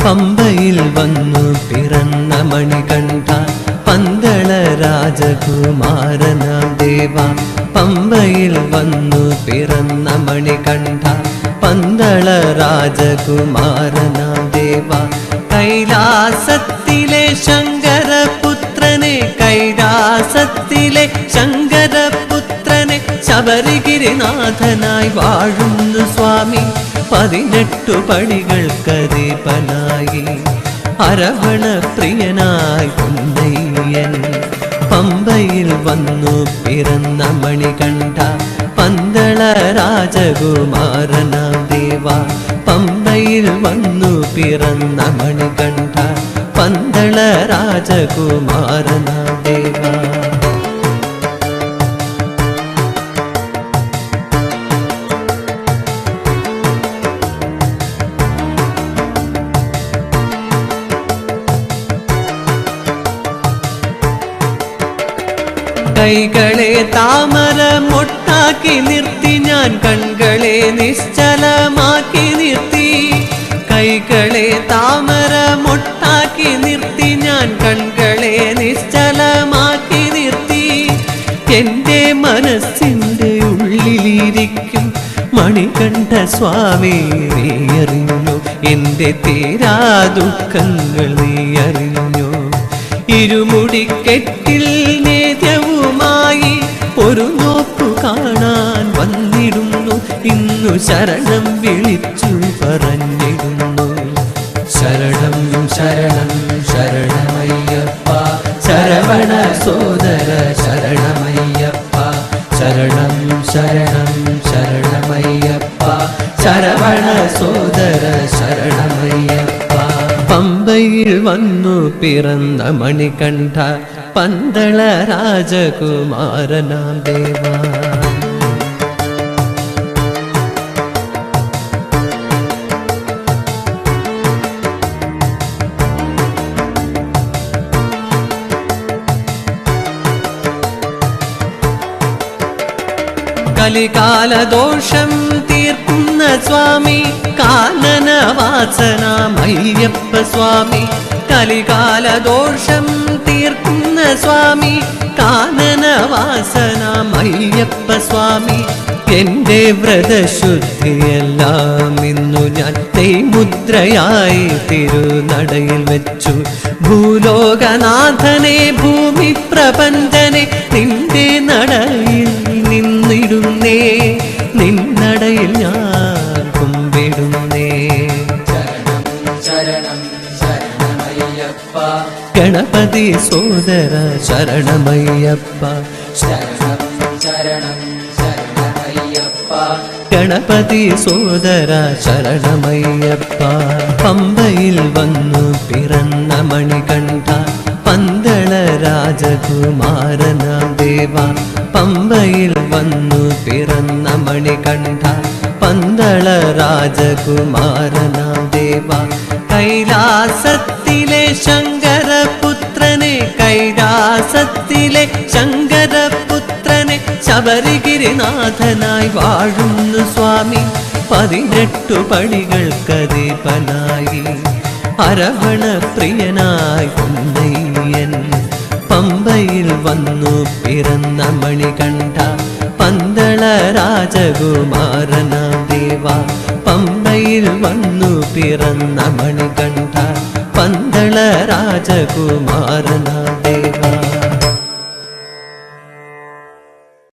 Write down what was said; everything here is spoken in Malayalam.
പമ്പയിൽ വന്നു പിറന്ന മണികണ്ഠ പന്തള രാജകുമാരനാം ദേവ. പമ്പയിൽ വന്നു പിറന്ന മണികണ്ഠ പന്തള രാജകുമാരനാം ദേവ. കൈലാസത്തിലെ ശങ്കരപുത്രനെ, കൈലാസത്തിലെ ശങ്കരപുത്രനെ ശബരിഗിരിനാഥനായി വാഴുന്നു സ്വാമി. 18 പടികൾക്കധിപനായി അരവണ പ്രിയനായി പൊന്നയ്യൻ. പമ്പയിൽ വന്നു പിറന്ന മണികണ്ഠ പന്തള രാജകുമാരനാം ദേവ. പമ്പയിൽ വന്നു പിറന്ന മണികണ്ഠ പന്തള രാജകുമാരനാം ദേവ. കൈകളെ താമര മൊട്ടാക്കി നിർത്തി ഞാൻ കൺകളെ നിശ്ചലമാക്കി നിർത്തി. കൈകളെ താമര മൊട്ടാക്കി നിർത്തി ഞാൻ കൺകളെ നിശ്ചലമാക്കി നിർത്തി. എൻ്റെ മനസ്സിൻ്റെ ഉള്ളിലിരിക്കും മണികണ്ഠ സ്വാമി നീ അറിഞ്ഞു, എൻ്റെ തീരാ ദുഃഖങ്ങൾ നീ അറിഞ്ഞു. ഇരുമുടിക്കെട്ടിൽ നേദ്യവുമായി ഒരു നോക്കു കാണാൻ വന്നിടുന്നു. ഇന്നു ശരണം വിളിച്ചു പറഞ്ഞിടുന്നു. ശരണം ശരണം ശരണമയ്യപ്പ, ശരവണ സോദര ശരണമയ്യപ്പ. ശരണം ശരണം ശരണമയ്യപ്പ, ശരവണ സോദര ശരണമയ്യപ്പ. പമ്പയിൽ വന്നു പിറന്ന മണികണ്ഠ പന്തള രാജകുമാരനാം ദേവ. കലികാലദോഷം തീർക്കുന്ന സ്വാമി കാനനവാസനാമയ്യപ്പ സ്വാമി. കലികാലദോഷം തീർക്കുന്ന സ്വാമി കാനനവാസനാമയ്യപ്പ സ്വാമി. എൻ്റെ വ്രതശുദ്ധിയെല്ലാം ഇന്നു ഞാൻ തൈമുദ്രയായി തിരുനടയിൽ വെച്ചു. ഭൂലോകനാഥനെ ഭൂമി പ്രപഞ്ചനെ നിന്റെ നടയിൽ നിന്നിടുന്നേ, നിന്നടയിൽ ഞാൻ കുമ്പിടുന്നേ. ശരണം ശരണം ശരണമയ്യപ്പ, ഗണപതി സോദര ശരണമയ്യപ്പ. ശരണം ശരണം ശരണമയ്യപ്പ, ഗണപതി സോദര ശരണമയ്യപ്പ. പമ്പയിൽ വന്നു പിറന്ന മണികണ്ഠ പന്തള രാജകുമാരനാം ദേവ. പമ്പയിൽ വന്നു പിറന്ന മണികണ്ഠ പന്തള രാജകുമാരനാം ദേവ. കൈലാസത്തിലെ ശങ്കരപുത്രനെ, കൈലാസത്തിലെ ശങ്കരപുത്രനെ ശബരിഗിരിനാഥനായി വാഴുന്നു സ്വാമി. 18 പടികൾക്കധിപനായി അരവണ പ്രിയനായി പൊന്നയ്യൻ. പമ്പയിൽ വന്നു പിറന്ന മണികണ്ഠ പന്തള രാജകുമാരനാം ദേവ. പമ്പയിൽ വന്നു പിറന്ന മണികണ്ഠ പന്തള രാജകുമാരനാം ദേവ.